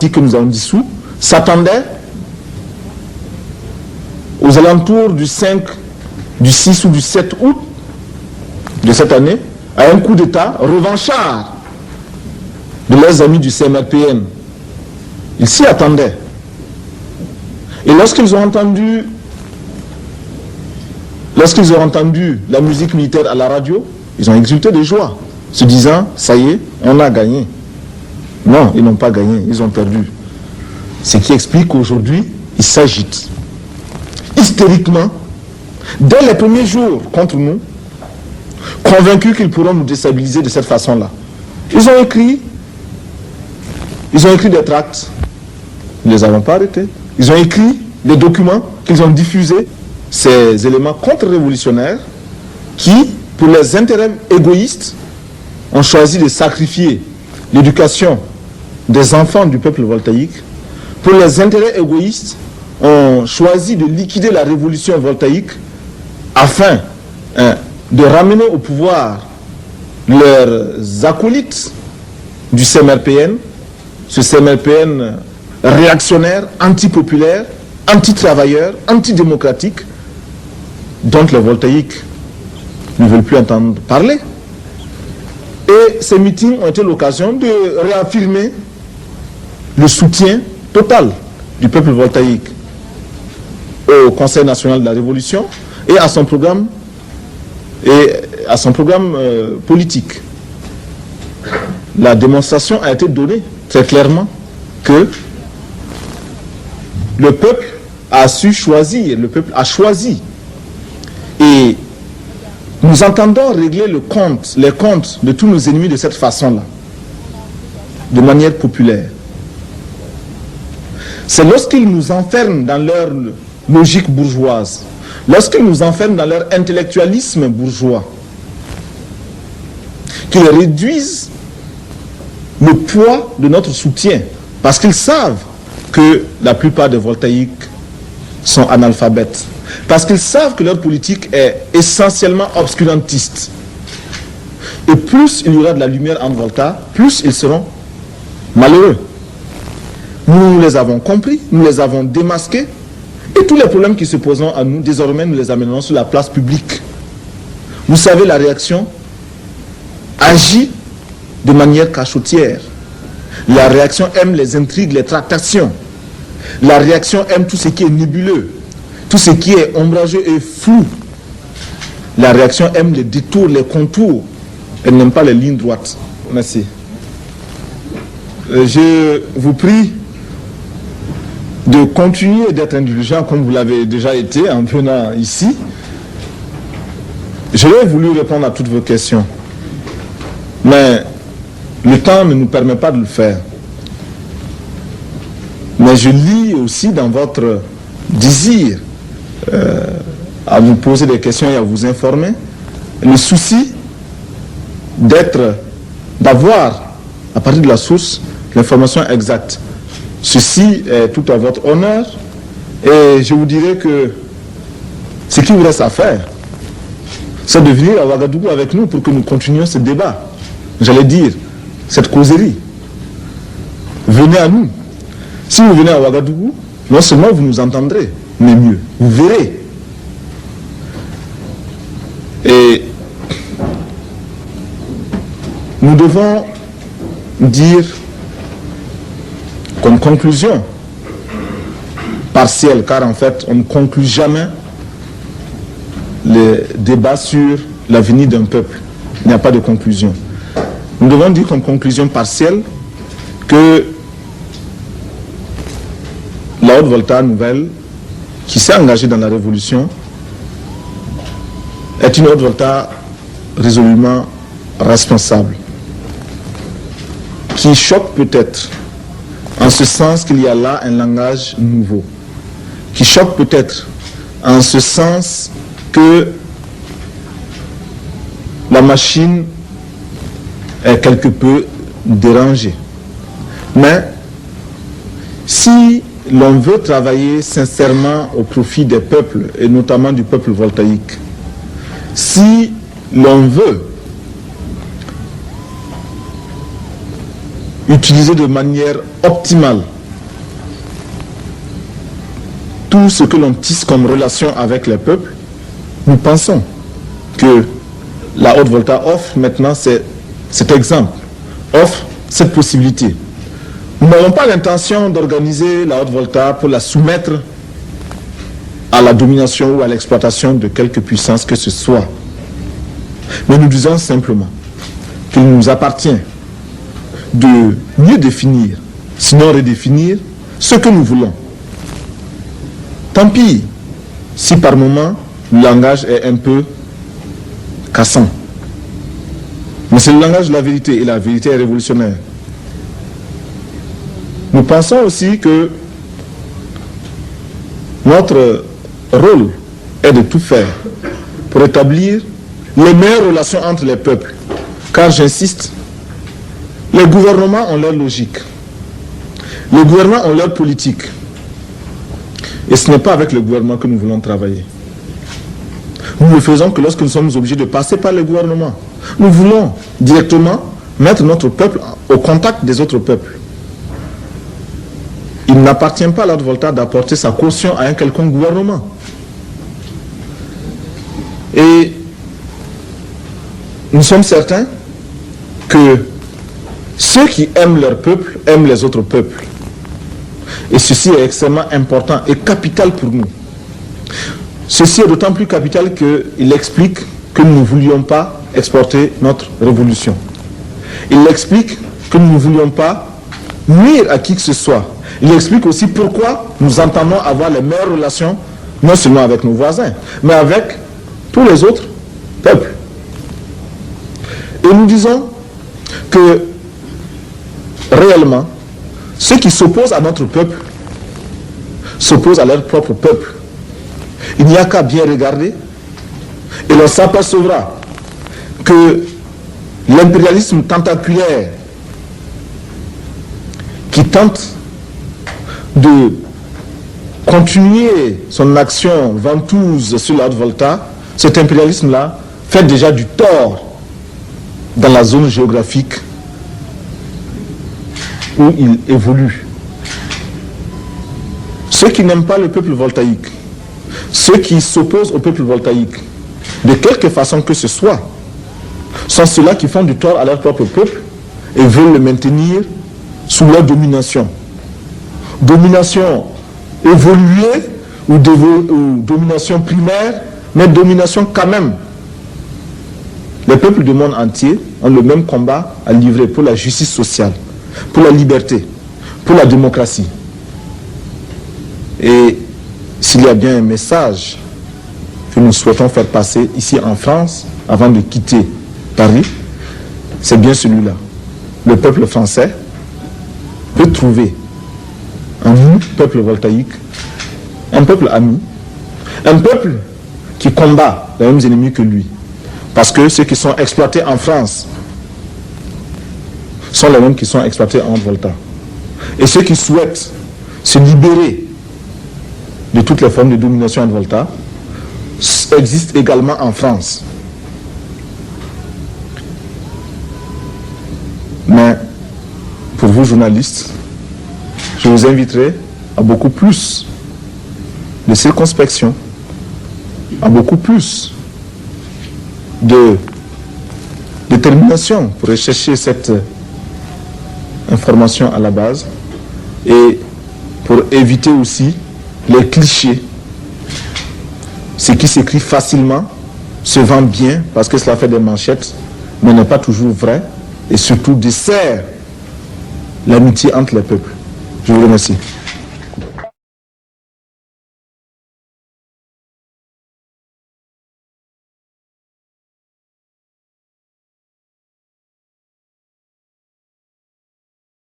parti que nous avons dissous s'attendait aux alentours du 5, du 6 ou du 7 août de cette année à un coup d'État revanchard de leurs amis du CMRPN. Ils s'y attendaient. Et lorsqu'ils ont entendu la musique militaire à la radio, ils ont exulté de joie, se disant, ça y est, on a gagné. Non, ils n'ont pas gagné, ils ont perdu. Ce qui explique qu'aujourd'hui, ils s'agitent. Hystériquement, dès les premiers jours contre nous, convaincus qu'ils pourront nous déstabiliser de cette façon-là. Ils ont écrit des tracts, nous ne les avons pas arrêtés. Ils ont écrit des documents qu'ils ont diffusés, ces éléments contre-révolutionnaires qui, pour leurs intérêts égoïstes, ont choisi de sacrifier l'éducation des enfants du peuple voltaïque. Pour leurs intérêts égoïstes, ont choisi de liquider la révolution voltaïque afin de ramener au pouvoir leurs acolytes du CMRPN, ce CMRPN réactionnaire, antipopulaire, anti-travailleur, antidémocratique, dont les voltaïques ne veulent plus entendre parler. Et ces meetings ont été l'occasion de réaffirmer le soutien total du peuple voltaïque au Conseil national de la Révolution et à son programme politique. La démonstration a été donnée très clairement que le peuple a su choisir, le peuple a choisi. Et nous entendons régler les comptes de tous nos ennemis de cette façon-là, de manière populaire. C'est lorsqu'ils nous enferment dans leur logique bourgeoise, lorsqu'ils nous enferment dans leur intellectualisme bourgeois, qu'ils réduisent le poids de notre soutien, parce qu'ils savent que la plupart des voltaïques sont analphabètes, parce qu'ils savent que leur politique est essentiellement obscurantiste. Et plus il y aura de la lumière en Volta, plus ils seront malheureux. Nous les avons compris, nous les avons démasqués, et tous les problèmes qui se poseront à nous, désormais nous les amènerons sur la place publique. Vous savez, la réaction agit de manière cachotière. La réaction aime les intrigues, les tractations. La réaction aime tout ce qui est nébuleux, tout ce qui est ombrageux et flou. La réaction aime les détours, les contours. Elle n'aime pas les lignes droites. Merci. Je vous prie de continuer d'être indulgent comme vous l'avez déjà été en venant ici. J'aurais voulu répondre à toutes vos questions, mais le temps ne nous permet pas de le faire. Mais je lis aussi dans votre désir à vous poser des questions et à vous informer, le souci d'avoir, à partir de la source, l'information exacte. Ceci est tout à votre honneur et je vous dirais que ce qu'il vous reste à faire, c'est de venir à Ouagadougou avec nous pour que nous continuions ce débat. J'allais dire, cette causerie. Venez à nous. Si vous venez à Ouagadougou, non seulement vous nous entendrez, mais mieux, vous verrez. Et nous devons dire comme conclusion partielle, car en fait on ne conclut jamais les débats sur l'avenir d'un peuple. Il n'y a pas de conclusion. Nous devons dire comme conclusion partielle que la Haute-Volta nouvelle, qui s'est engagée dans la révolution, est une Haute-Volta résolument responsable, qui choque peut-être, en ce sens qu'il y a là un langage nouveau, qui choque peut-être en ce sens que la machine est quelque peu dérangée. Mais si l'on veut travailler sincèrement au profit des peuples, et notamment du peuple voltaïque, si l'on veut utiliser de manière optimale tout ce que l'on tisse comme relation avec les peuples, nous pensons que la Haute-Volta offre maintenant cet exemple, offre cette possibilité. Nous n'avons pas l'intention d'organiser la Haute-Volta pour la soumettre à la domination ou à l'exploitation de quelque puissance que ce soit. Mais nous disons simplement qu'il nous appartient de mieux définir, sinon redéfinir, ce que nous voulons. Tant pis si par moment le langage est un peu cassant. Mais c'est le langage de la vérité et la vérité est révolutionnaire. Nous pensons aussi que notre rôle est de tout faire pour établir les meilleures relations entre les peuples. Car j'insiste, les gouvernements ont leur logique. Les gouvernements ont leur politique. Et ce n'est pas avec le gouvernement que nous voulons travailler. Nous ne le faisons que lorsque nous sommes obligés de passer par le gouvernement. Nous voulons directement mettre notre peuple au contact des autres peuples. Il n'appartient pas à la Haute-Volta d'apporter sa caution à un quelconque gouvernement. Et nous sommes certains que ceux qui aiment leur peuple aiment les autres peuples. Et ceci est extrêmement important et capital pour nous. Ceci est d'autant plus capital qu'il explique que nous ne voulions pas exporter notre révolution. Il explique que nous ne voulions pas nuire à qui que ce soit. Il explique aussi pourquoi nous entendons avoir les meilleures relations, non seulement avec nos voisins, mais avec tous les autres peuples. Et nous disons que réellement, ceux qui s'opposent à notre peuple s'opposent à leur propre peuple. Il n'y a qu'à bien regarder et l'on s'apercevra que l'impérialisme tentaculaire qui tente de continuer son action ventouse sur la Haute-Volta, cet impérialisme-là fait déjà du tort dans la zone géographique où il évolue. Ceux qui n'aiment pas le peuple voltaïque, ceux qui s'opposent au peuple voltaïque, de quelque façon que ce soit, sont ceux-là qui font du tort à leur propre peuple et veulent le maintenir sous leur domination. Domination évoluée ou domination primaire, mais domination quand même. Les peuples du monde entier ont le même combat à livrer pour la justice sociale, pour la liberté, pour la démocratie. Et s'il y a bien un message que nous souhaitons faire passer ici en France, avant de quitter Paris, c'est bien celui-là. Le peuple français peut trouver en nous, peuple voltaïque, un peuple ami, un peuple qui combat les mêmes ennemis que lui. Parce que ceux qui sont exploités en France sont les mêmes qui sont exploités en Volta. Et ceux qui souhaitent se libérer de toutes les formes de domination en Volta existent également en France. Mais pour vous journalistes, je vous inviterai à beaucoup plus de circonspection, à beaucoup plus de détermination pour rechercher cette information à la base et pour éviter aussi les clichés. Ce qui s'écrit facilement se vend bien parce que cela fait des manchettes, mais n'est pas toujours vrai et surtout dessert l'amitié entre les peuples. Je vous remercie.